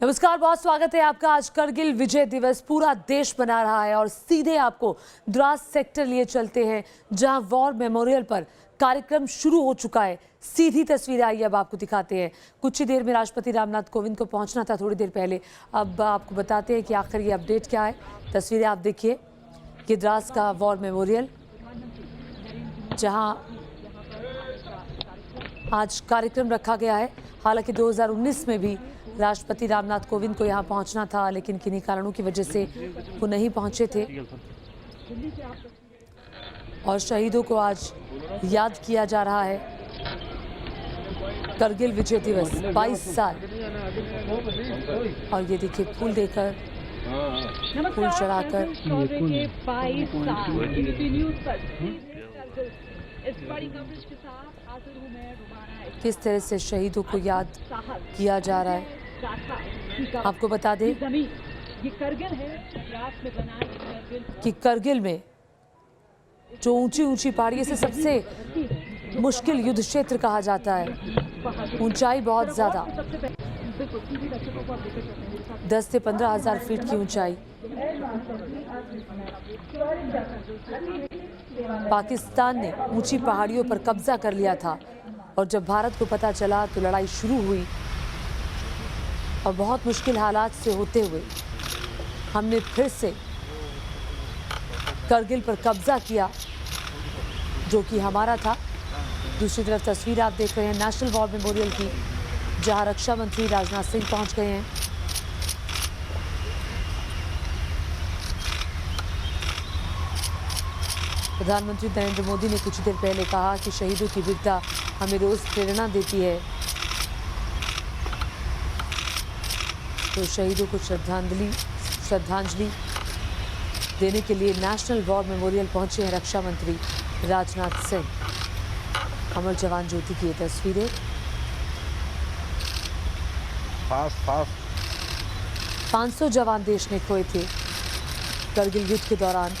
नमस्कार, बहुत स्वागत है आपका। आज करगिल विजय दिवस पूरा देश मना रहा है और सीधे आपको द्रास सेक्टर लिए चलते हैं जहां वॉर मेमोरियल पर कार्यक्रम शुरू हो चुका है। सीधी तस्वीरें आई अब आपको दिखाते हैं। कुछ ही देर में राष्ट्रपति रामनाथ कोविंद को पहुंचना था थोड़ी देर पहले। अब आपको बताते हैं कि आखिर ये अपडेट क्या है। तस्वीरें आप देखिए, ये द्रास का वॉर मेमोरियल जहां आज कार्यक्रम रखा गया है। हालांकि 2019 में भी राष्ट्रपति रामनाथ कोविंद को यहां पहुंचना था, लेकिन किन्हीं कारणों की वजह से वो नहीं पहुंचे थे। और शहीदों को आज याद किया जा रहा है। करगिल विजय दिवस 22 साल। और ये देखिए, फूल देकर, फूल चढ़ाकर किस तरह से शहीदों को याद किया जा रहा है। आपको बता दें कि करगिल में जो ऊंची ऊंची पहाड़ी से सबसे मुश्किल युद्ध क्षेत्र कहा जाता है। ऊंचाई बहुत ज्यादा, 10 से 15 हजार फीट की ऊंचाई। पाकिस्तान ने ऊंची पहाड़ियों पर कब्जा कर लिया था और जब भारत को पता चला तो लड़ाई शुरू हुई और बहुत मुश्किल हालात से होते हुए हमने फिर से करगिल पर कब्जा किया, जो कि हमारा था। दूसरी तरफ तस्वीर आप देख रहे हैं नेशनल वॉर मेमोरियल की, जहां रक्षा मंत्री राजनाथ सिंह पहुंच गए हैं। प्रधानमंत्री नरेंद्र मोदी ने कुछ देर पहले कहा कि शहीदों की वीरता हमें रोज प्रेरणा देती है। तो शहीदों को श्रद्धांजलि देने के लिए नेशनल वॉर मेमोरियल पहुंचे हैं रक्षा मंत्री राजनाथ सिंह। अमर जवान ज्योति की ये तस्वीरें। 500 जवान देश ने खोए थे करगिल युद्ध के दौरान।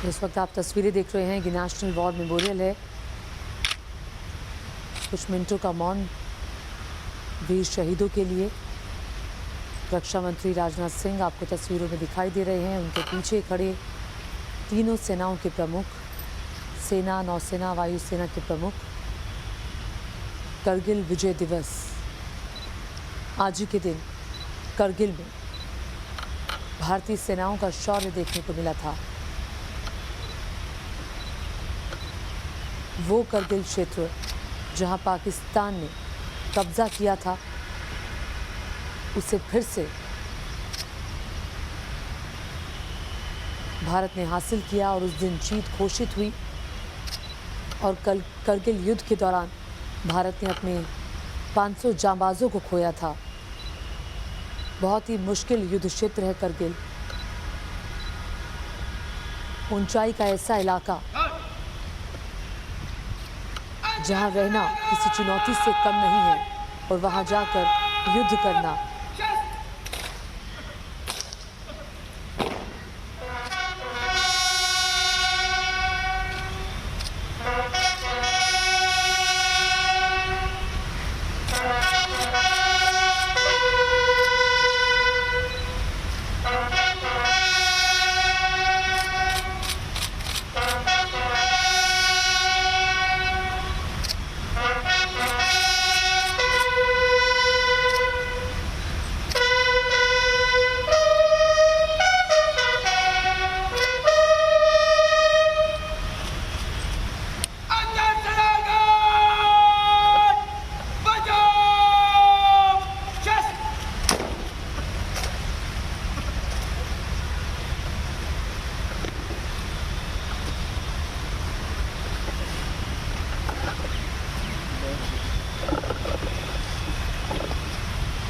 इस वक्त आप तस्वीरें देख रहे हैं कि नेशनल वॉर मेमोरियल है कुछ मिनटों का मौन वीर शहीदों के लिए। रक्षा मंत्री राजनाथ सिंह आपको तस्वीरों में दिखाई दे रहे हैं। उनके पीछे खड़े तीनों सेनाओं के प्रमुख, सेना, नौसेना, वायुसेना के प्रमुख। करगिल विजय दिवस, आज ही के दिन करगिल में भारतीय सेनाओं का शौर्य देखने को मिला था। वो करगिल क्षेत्र जहां पाकिस्तान ने कब्जा किया था, उसे फिर से भारत ने हासिल किया और उस दिन जीत घोषित हुई। और कल करगिल युद्ध के दौरान भारत ने अपने 500 जांबाजों को खोया था। बहुत ही मुश्किल युद्ध क्षेत्र है करगिल। ऊंचाई का ऐसा इलाका जहां रहना किसी चुनौती से कम नहीं है और वहां जाकर युद्ध करना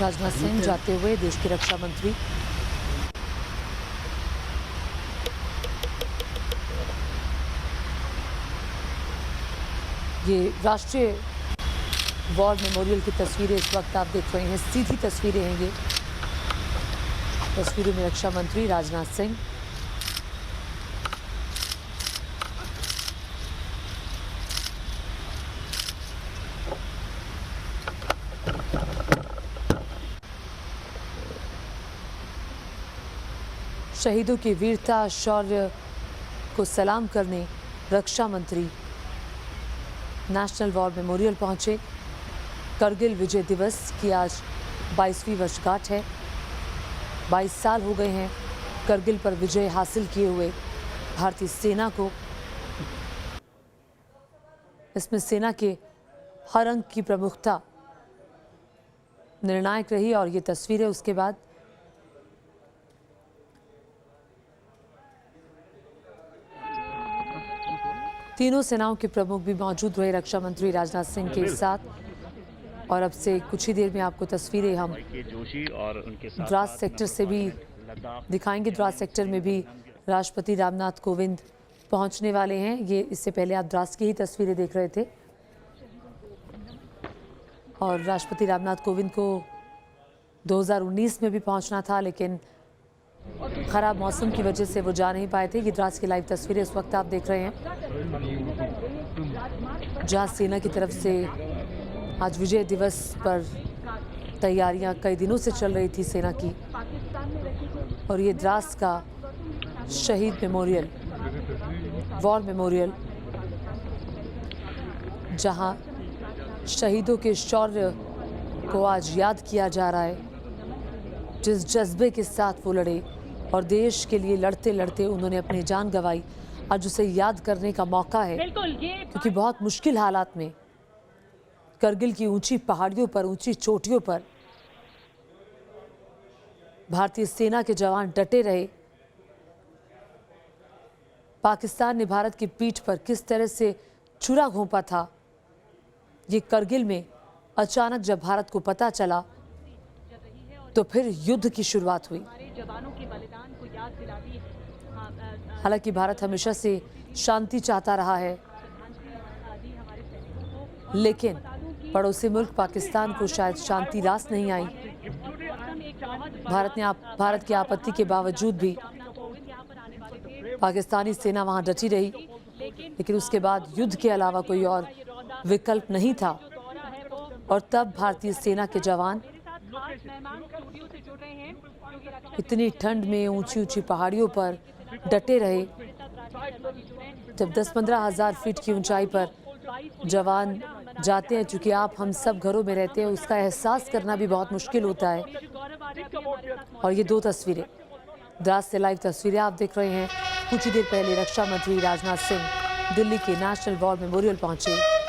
राजनाथ सिंह जाते हुए देश के रक्षा मंत्री ये राष्ट्रीय वॉर मेमोरियल की तस्वीरें इस वक्त आप देख रहे हैं, सीधी तस्वीरें हैं ये। तस्वीरों में रक्षा मंत्री राजनाथ सिंह, शहीदों की वीरता शौर्य को सलाम करने रक्षा मंत्री नेशनल वॉर मेमोरियल पहुंचे। करगिल विजय दिवस की आज 22वीं वर्षगांठ है। 22 साल हो गए हैं करगिल पर विजय हासिल किए हुए भारतीय सेना को। इसमें सेना के हर अंग की प्रमुखता निर्णायक रही और ये तस्वीरें उसके बाद तीनों सेनाओं के प्रमुख भी मौजूद रहे रक्षा मंत्री राजनाथ सिंह के साथ। और अब से कुछ ही देर में आपको तस्वीरें हम द्रास सेक्टर से भी दिखाएंगे। द्रास सेक्टर में भी राष्ट्रपति रामनाथ कोविंद पहुंचने वाले हैं। ये इससे पहले आप द्रास की ही तस्वीरें देख रहे थे और राष्ट्रपति रामनाथ कोविंद को 2019 में भी पहुंचना था, लेकिन खराब मौसम की वजह से वो जा नहीं पाए थे। ये द्रास की लाइव तस्वीरें इस वक्त आप देख रहे हैं, जहां सेना की तरफ से आज विजय दिवस पर तैयारियां कई दिनों से चल रही थी सेना की। और ये द्रास का शहीद मेमोरियल, वॉर मेमोरियल, जहां शहीदों के शौर्य को आज याद किया जा रहा है। जिस जज्बे के साथ वो लड़े और देश के लिए लड़ते लड़ते उन्होंने अपनी जान गंवाई, आज उसे याद करने का मौका है। क्योंकि बहुत मुश्किल हालात में करगिल की ऊंची पहाड़ियों पर, ऊंची चोटियों पर भारतीय सेना के जवान डटे रहे। पाकिस्तान ने भारत की पीठ पर किस तरह से छुरा घोंपा था, ये करगिल में अचानक जब भारत को पता चला तो फिर युद्ध की शुरुआत हुई। हालांकि भारत हमेशा से शांति चाहता रहा है, लेकिन पड़ोसी मुल्क पाकिस्तान को शायद शांति रास नहीं आई। भारत की आपत्ति के बावजूद भी पाकिस्तानी सेना वहां डटी रही, लेकिन उसके बाद युद्ध के अलावा कोई और विकल्प नहीं था। और तब भारतीय सेना के जवान इतनी ठंड में ऊंची ऊंची पहाड़ियों पर डटे रहे। जब 10-15 हज़ार फीट की ऊंचाई पर जवान जाते हैं, चूंकि आप हम सब घरों में रहते हैं, उसका एहसास करना भी बहुत मुश्किल होता है। और ये 2 तस्वीरें, द्रास से लाइव तस्वीरें आप देख रहे हैं। कुछ ही देर पहले रक्षा मंत्री राजनाथ सिंह दिल्ली के नेशनल वॉर मेमोरियल पहुंचे